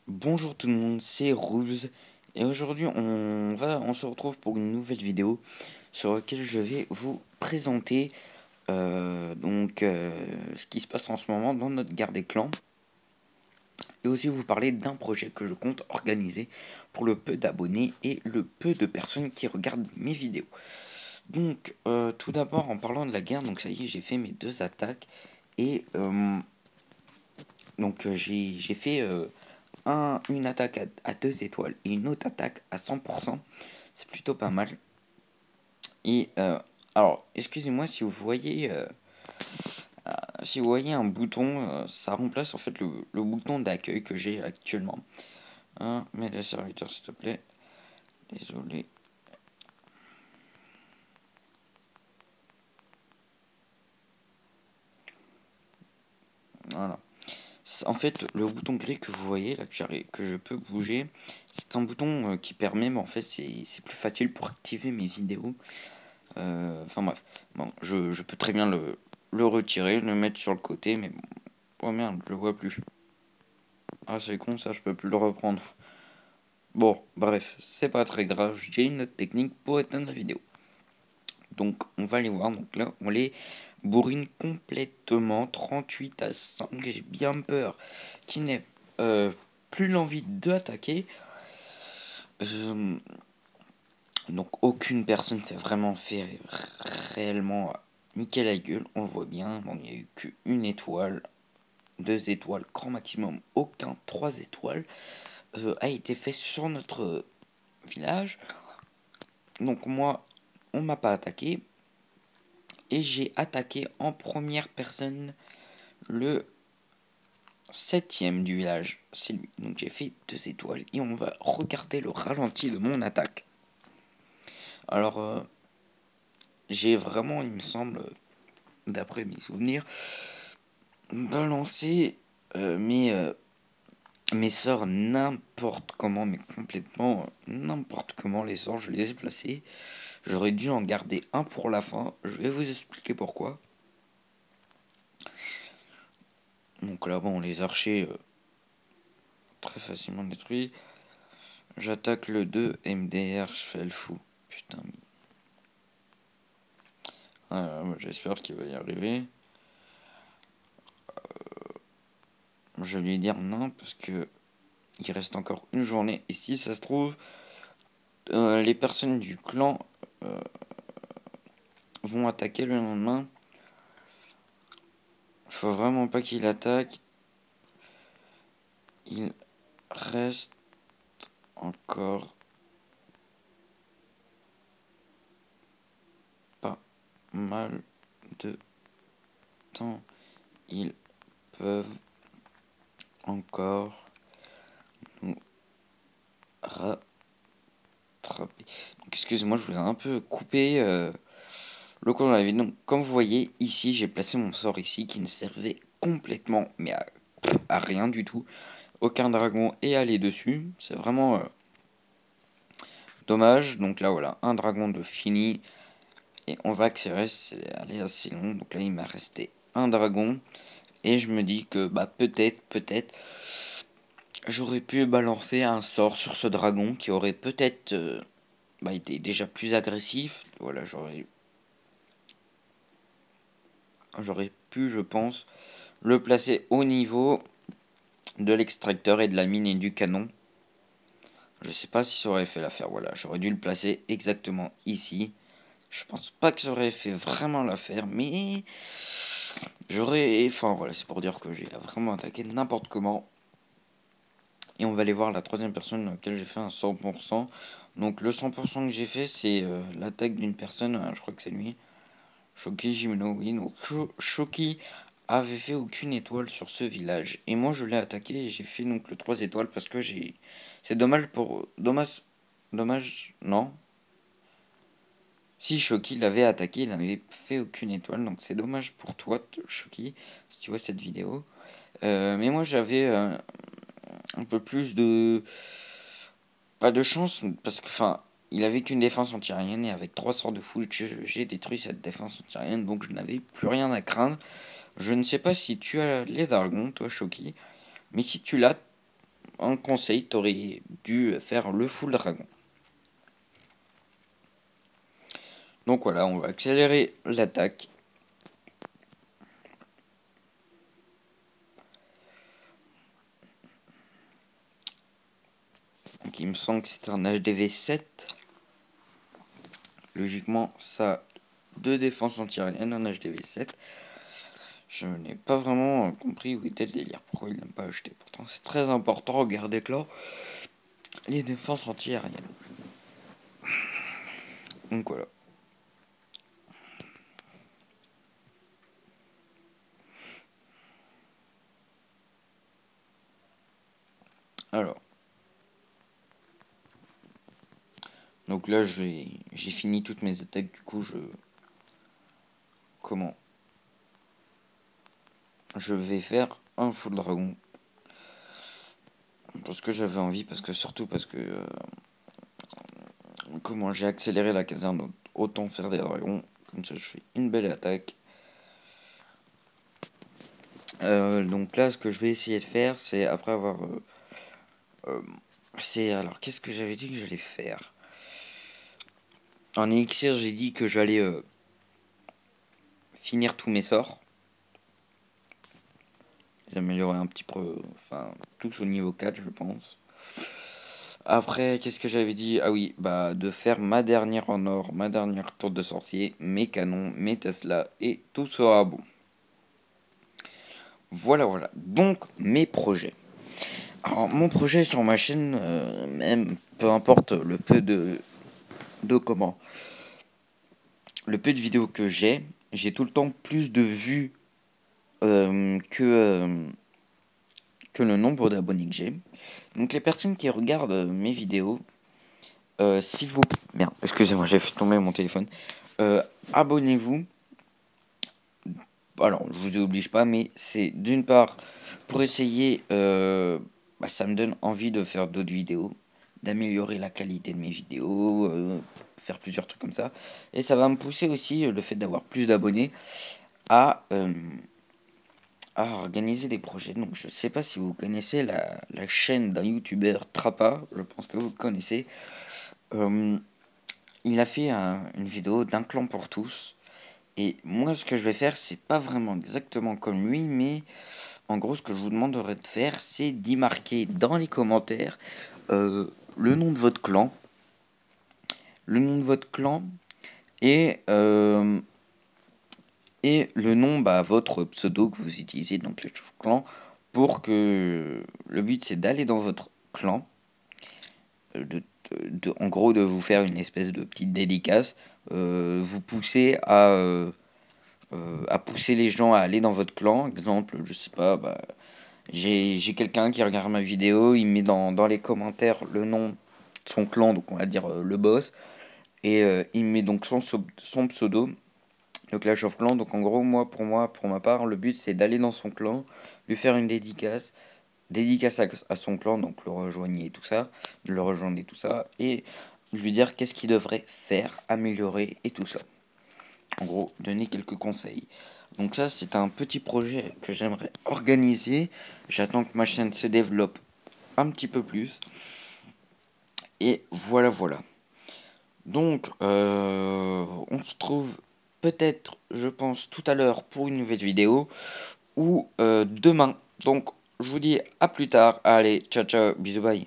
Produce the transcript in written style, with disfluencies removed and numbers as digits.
Bonjour tout le monde, c'est Rubs et aujourd'hui on se retrouve pour une nouvelle vidéo sur laquelle je vais vous présenter ce qui se passe en ce moment dans notre guerre des clans et aussi vous parler d'un projet que je compte organiser pour le peu d'abonnés et le peu de personnes qui regardent mes vidéos. Tout d'abord en parlant de la guerre, donc ça y est, j'ai fait mes deux attaques et j'ai fait une attaque à 2 étoiles et une autre attaque à 100%. C'est plutôt pas mal. Et alors, excusez-moi si vous voyez un bouton, ça remplace en fait le bouton d'accueil que j'ai actuellement. Hein, mais le serviteur, s'il te plaît. Désolé. Voilà. En fait, le bouton gris que vous voyez là, que je peux bouger, c'est un bouton qui permet, mais en fait, c'est plus facile pour activer mes vidéos. Enfin bref, bon, je peux très bien le retirer, le mettre sur le côté, mais bon. Oh merde, je le vois plus. Ah, c'est con, ça, je peux plus le reprendre. Bon, bref, c'est pas très grave, j'ai une autre technique pour éteindre la vidéo. Donc, on va aller voir. Donc là, on les bourrine complètement. 38 à 5. J'ai bien peur qu'il n'ait plus l'envie d'attaquer. Euh, donc, aucune personne s'est vraiment fait réellement niquer la gueule. On le voit bien. Bon, il n'y a eu qu'une étoile. 2 étoiles, grand maximum. Aucun 3 étoiles a été fait sur notre village. Donc, moi, on m'a pas attaqué. Et j'ai attaqué en première personne le septième du village. C'est lui. Donc j'ai fait 2 étoiles. Et on va regarder le ralenti de mon attaque. Alors, j'ai vraiment, il me semble, d'après mes souvenirs, balancé mes sorts n'importe comment, mais complètement n'importe comment. Les sorts, je les ai placés. J'aurais dû en garder un pour la fin. Je vais vous expliquer pourquoi. Donc là, bon, les archers très facilement détruits. J'attaque le 2 MDR, je fais le fou. Putain. J'espère qu'il va y arriver. Je vais lui dire non parce que il reste encore une journée. Et si ça se trouve, les personnes du clan vont attaquer le lendemain. Faut vraiment pas qu'il attaque. Il reste encore pas mal de temps. Ils peuvent encore nous rattraper. Donc, excusez-moi, je vous ai un peu coupé le cours de la vidéo. Donc, comme vous voyez, ici, j'ai placé mon sort ici qui ne servait complètement, mais à rien du tout. Aucun dragon est allé dessus. C'est vraiment dommage. Donc là, voilà, un dragon de fini. Et on va accélérer, c'est aller assez long. Donc là, il m'a resté un dragon. Et je me dis que bah peut-être, j'aurais pu balancer un sort sur ce dragon qui aurait peut-être été déjà plus agressif. Voilà, j'aurais pu, je pense, le placer au niveau de l'extracteur et de la mine et du canon. Je sais pas si ça aurait fait l'affaire. Voilà, j'aurais dû le placer exactement ici. Je pense pas que ça aurait fait vraiment l'affaire, mais j'aurais. Enfin voilà, c'est pour dire que j'ai vraiment attaqué n'importe comment. Et on va aller voir la troisième personne à laquelle j'ai fait un 100%. Donc le 100% que j'ai fait, c'est l'attaque d'une personne, je crois que c'est lui. Shoki Jimeno, oui. Donc Shoki avait fait aucune étoile sur ce village. Et moi je l'ai attaqué et j'ai fait donc le 3 étoiles parce que j'ai. C'est dommage pour. Dommage. Non. Si Shoki l'avait attaqué, il n'avait fait aucune étoile. Donc c'est dommage pour toi, Shoki, si tu vois cette vidéo. Mais moi j'avais un peu plus de. Pas de chance, parce que, enfin, il avait qu'une défense anti-aérienne et avec 3 sorts de fou, j'ai détruit cette défense anti-aérienne, donc je n'avais plus rien à craindre. Je ne sais pas si tu as les dragons, toi, Shoki, mais si tu l'as, un conseil, t'aurais dû faire le full dragon. Donc voilà, on va accélérer l'attaque. Donc il me semble que c'est un HDV 7. Logiquement, ça, 2 défenses anti-aériennes, un HDV 7. Je n'ai pas vraiment compris où était le délire. Pourquoi il n'a pas acheté? Pourtant, c'est très important. Regardez que là, les défenses anti-aériennes. Donc voilà. Alors. Donc là, j'ai fini toutes mes attaques. Du coup, comment? Je vais faire un full dragon. Parce que j'avais envie, surtout parce que comment j'ai accéléré la caserne, donc autant faire des dragons. Comme ça, je fais une belle attaque. Donc là, ce que je vais essayer de faire, c'est après avoir... alors, qu'est-ce que j'avais dit que j'allais faire? En élixir, j'ai dit que j'allais finir tous mes sorts. Les améliorer un petit peu, enfin, tous au niveau 4, je pense. Après, qu'est-ce que j'avais dit? Ah oui, bah de faire ma dernière en or, ma dernière tour de sorcier, mes canons, mes Tesla, et tout sera bon. Voilà, voilà. Donc, mes projets. Alors, mon projet sur ma chaîne, même, peu importe comment, le peu de vidéos que j'ai tout le temps plus de vues que le nombre d'abonnés que j'ai. Donc, les personnes qui regardent mes vidéos, s'il vous plaît, merde, excusez-moi, j'ai fait tomber mon téléphone. Abonnez-vous. Alors, je vous oblige pas, mais c'est d'une part pour essayer, ça me donne envie de faire d'autres vidéos, d'améliorer la qualité de mes vidéos, faire plusieurs trucs comme ça. Et ça va me pousser aussi, le fait d'avoir plus d'abonnés, à, euh, à organiser des projets. Donc, je sais pas si vous connaissez la chaîne d'un youtubeur Trappa, je pense que vous le connaissez. Euh, il a fait une vidéo d'un clan pour tous. Et moi, ce que je vais faire, c'est pas vraiment exactement comme lui, mais en gros, ce que je vous demanderais de faire, c'est d'y marquer dans les commentaires le nom de votre clan, le nom de votre clan et et le nom, votre pseudo que vous utilisez, donc les clan, pour que le but c'est d'aller dans votre clan, en gros de vous faire une espèce de petite dédicace, vous pousser à pousser les gens à aller dans votre clan. Exemple, je sais pas, j'ai quelqu'un qui regarde ma vidéo, il met dans les commentaires le nom de son clan, donc on va dire le boss, et il met donc son pseudo, le Clash of Clans. Donc en gros, pour ma part, le but c'est d'aller dans son clan, lui faire une dédicace à son clan, donc le rejoignez et tout ça, le rejoindre et tout ça, et lui dire qu'est-ce qu'il devrait faire, améliorer et tout ça. En gros, donner quelques conseils. Donc ça, c'est un petit projet que j'aimerais organiser. J'attends que ma chaîne se développe un petit peu plus. Et voilà, voilà. Donc, on se trouve peut-être, je pense, tout à l'heure pour une nouvelle vidéo. Ou demain. Donc, je vous dis à plus tard. Allez, ciao, ciao, bisous, bye.